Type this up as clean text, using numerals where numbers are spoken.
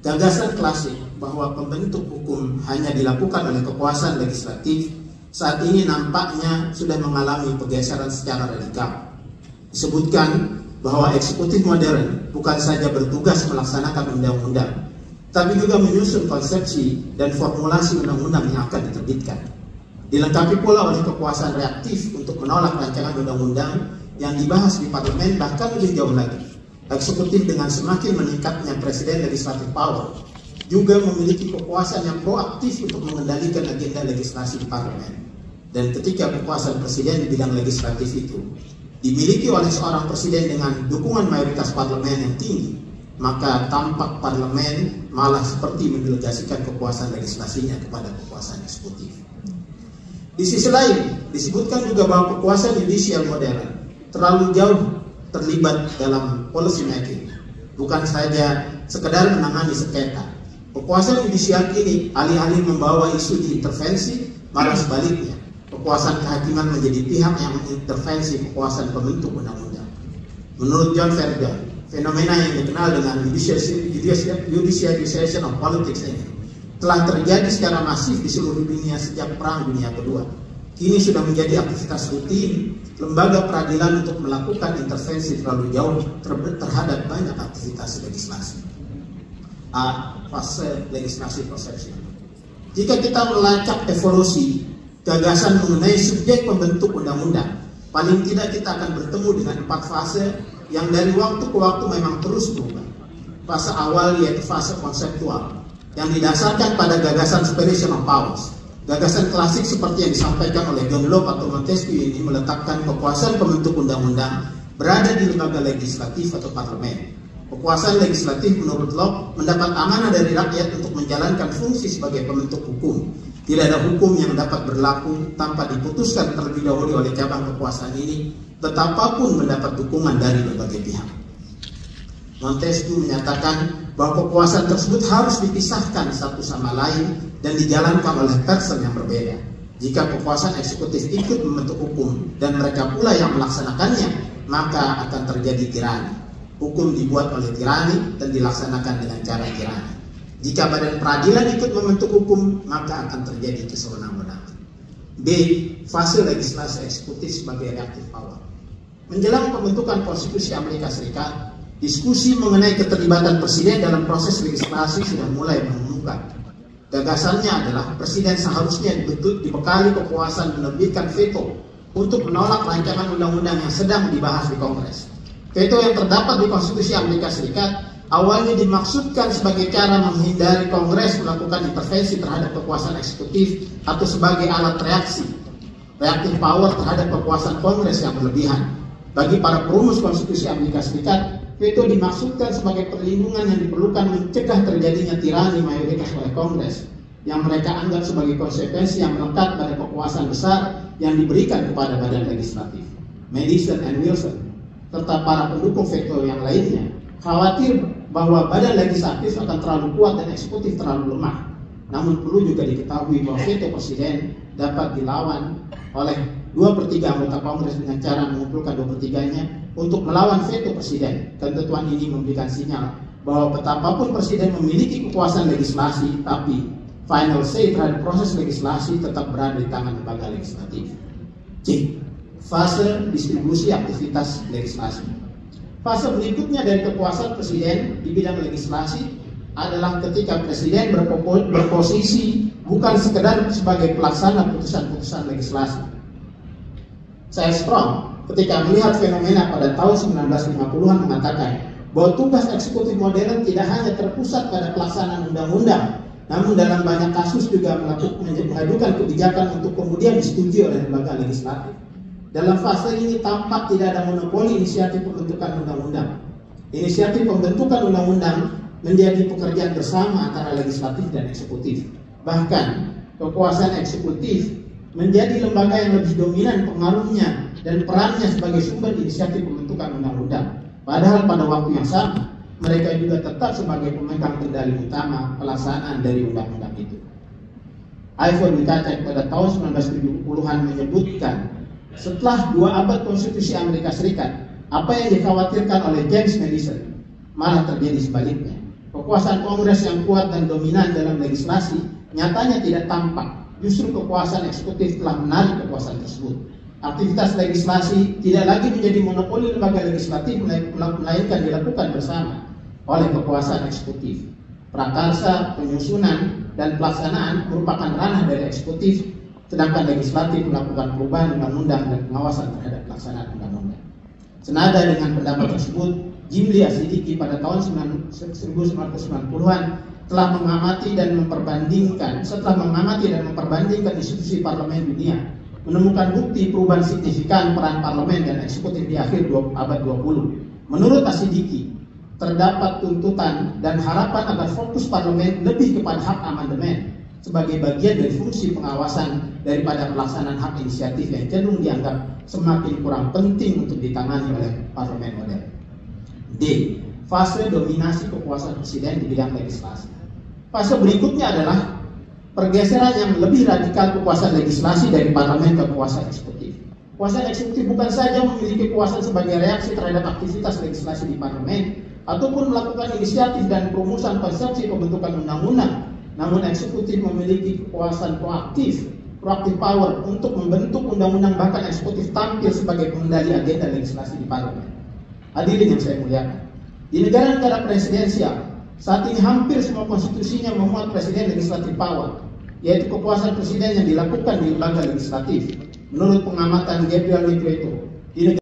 Gagasan klasik bahwa pembentuk hukum hanya dilakukan oleh kekuasaan legislatif saat ini nampaknya sudah mengalami pergeseran secara radikal. Disebutkan bahwa eksekutif modern bukan saja bertugas melaksanakan undang-undang, tapi juga menyusun konsepsi dan formulasi undang-undang yang akan diterbitkan. Dilengkapi pula oleh kekuasaan reaktif untuk menolak rancangan undang-undang yang dibahas di parlemen. Bahkan lebih jauh lagi, eksekutif dengan semakin meningkatnya presiden legislative power juga memiliki kekuasaan yang proaktif untuk mengendalikan agenda legislasi di parlemen. Dan ketika kekuasaan presiden di bidang legislatif itu dimiliki oleh seorang presiden dengan dukungan mayoritas parlemen yang tinggi, maka tampak parlemen malah seperti mendelegasikan kekuasaan legislasinya kepada kekuasaan eksekutif. Di sisi lain, disebutkan juga bahwa kekuasaan judicial modern terlalu jauh terlibat dalam policy making, bukan saja sekedar menangani sengketa. Kekuasaan judicial ini alih-alih membawa isu diintervensi, malah sebaliknya, kekuasaan kehakiman menjadi pihak yang mengintervensi kekuasaan pembentuk undang-undang. Menurut John Verdon, fenomena yang dikenal dengan judicialization of politics ini telah terjadi secara masif di seluruh dunia sejak Perang Dunia Kedua. Kini sudah menjadi aktivitas rutin lembaga peradilan untuk melakukan intervensi terlalu jauh terhadap banyak aktivitas legislasi. Fase legislasi perception. Jika kita melacak evolusi gagasan mengenai subjek pembentuk undang-undang, paling tidak kita akan bertemu dengan 4 fase yang dari waktu ke waktu memang terus berubah. Fase awal yaitu fase konseptual, yang didasarkan pada gagasan separation of powers. Gagasan klasik seperti yang disampaikan oleh John Locke atau Montesquieu ini meletakkan kekuasaan pembentuk undang-undang berada di lembaga legislatif atau parlemen. Kekuasaan legislatif menurut Locke mendapat amanah dari rakyat untuk menjalankan fungsi sebagai pembentuk hukum. Tidak ada hukum yang dapat berlaku tanpa diputuskan terlebih dahulu oleh cabang kekuasaan ini, betapapun mendapat dukungan dari berbagai pihak. Montesquieu menyatakan bahwa kekuasaan tersebut harus dipisahkan satu sama lain dan dijalankan oleh person yang berbeda. Jika kekuasaan eksekutif ikut membentuk hukum dan mereka pula yang melaksanakannya, maka akan terjadi tirani. Hukum dibuat oleh tirani dan dilaksanakan dengan cara tirani. Jika badan peradilan ikut membentuk hukum, maka akan terjadi kesewenang-wenangan. B. Fase legislasi eksekutif sebagai reactive power. Menjelang pembentukan konstitusi Amerika Serikat, diskusi mengenai keterlibatan presiden dalam proses legislasi sudah mulai mengemuka. Gagasannya adalah presiden seharusnya dibekali kekuasaan menerbitkan veto untuk menolak rancangan undang-undang yang sedang dibahas di Kongres. Veto yang terdapat di Konstitusi Amerika Serikat awalnya dimaksudkan sebagai cara menghindari Kongres melakukan intervensi terhadap kekuasaan eksekutif atau sebagai alat reaksi, reactive power terhadap kekuasaan Kongres yang berlebihan. Bagi para perumus Konstitusi Amerika Serikat, veto dimaksudkan sebagai perlindungan yang diperlukan mencegah terjadinya tirani mayoritas oleh Kongres yang mereka anggap sebagai konsekuensi yang melekat pada kekuasaan besar yang diberikan kepada badan legislatif. Madison and Wilson serta para pendukung veto yang lainnya khawatir bahwa badan legislatif akan terlalu kuat dan eksekutif terlalu lemah. Namun perlu juga diketahui bahwa veto presiden dapat dilawan oleh 2/3 anggota Kongres dengan cara mengumpulkan 2/3-nya untuk melawan veto presiden. Ketentuan ini memberikan sinyal bahwa betapapun presiden memiliki kekuasaan legislasi, tapi final say terhadap proses legislasi tetap berada di tangan lembaga legislatif. C. Fase distribusi aktivitas legislasi. Fase berikutnya dari kekuasaan presiden di bidang legislasi adalah ketika presiden berposisi bukan sekedar sebagai pelaksana putusan-putusan legislasi. Saya Strong ketika melihat fenomena pada tahun 1950-an mengatakan bahwa tugas eksekutif modern tidak hanya terpusat pada pelaksanaan undang-undang, namun dalam banyak kasus juga mengajukan kebijakan untuk kemudian disetujui oleh lembaga legislatif. Dalam fase ini tampak tidak ada monopoli inisiatif pembentukan undang-undang. Inisiatif pembentukan undang-undang menjadi pekerjaan bersama antara legislatif dan eksekutif. Bahkan kekuasaan eksekutif menjadi lembaga yang lebih dominan pengaruhnya dan perannya sebagai sumber inisiatif pembentukan undang-undang. Padahal pada waktu yang sama, mereka juga tetap sebagai pemegang kendali utama pelaksanaan dari undang-undang itu. Ivor Wicacek pada tahun 1970-an menyebutkan, setelah 2 abad konstitusi Amerika Serikat, apa yang dikhawatirkan oleh James Madison malah terjadi sebaliknya. Kekuasaan Kongres yang kuat dan dominan dalam legislasi nyatanya tidak tampak. Justru kekuasaan eksekutif telah menarik kekuasaan tersebut. Aktivitas legislasi tidak lagi menjadi monopoli lembaga legislatif, melainkan dilakukan bersama oleh kekuasaan eksekutif. Prakarsa, penyusunan, dan pelaksanaan merupakan ranah dari eksekutif, sedangkan legislatif melakukan perubahan undang-undang dan pengawasan terhadap pelaksanaan undang-undang. Senada dengan pendapat tersebut, Jimli Asidiki pada tahun 1990-an setelah mengamati dan memperbandingkan institusi parlemen dunia, menemukan bukti perubahan signifikan peran parlemen dan eksekutif di akhir abad 20. Menurut Asidiki, terdapat tuntutan dan harapan agar fokus parlemen lebih kepada hak amandemen sebagai bagian dari fungsi pengawasan daripada pelaksanaan hak inisiatif yang cenderung dianggap semakin kurang penting untuk ditangani oleh parlemen modern. D. Fase dominasi kekuasaan presiden di bidang legislasi. Fase berikutnya adalah pergeseran yang lebih radikal kekuasaan legislasi dari parlemen ke kekuasaan eksekutif. Kekuasaan eksekutif bukan saja memiliki kekuasaan sebagai reaksi terhadap aktivitas legislasi di parlemen ataupun melakukan inisiatif dan perumusan konsepsi pembentukan undang-undang, namun eksekutif memiliki kekuasaan proaktif power untuk membentuk undang-undang, bahkan eksekutif tampil sebagai pengendali agenda legislasi di parlemen. Hadirin yang saya muliakan, di negara-negara presidensial saat ini hampir semua konstitusinya memuat presiden legislatif power, yaitu kekuasaan presiden yang dilakukan di lembaga legislatif. Menurut pengamatan Gabriel Negreto, di negara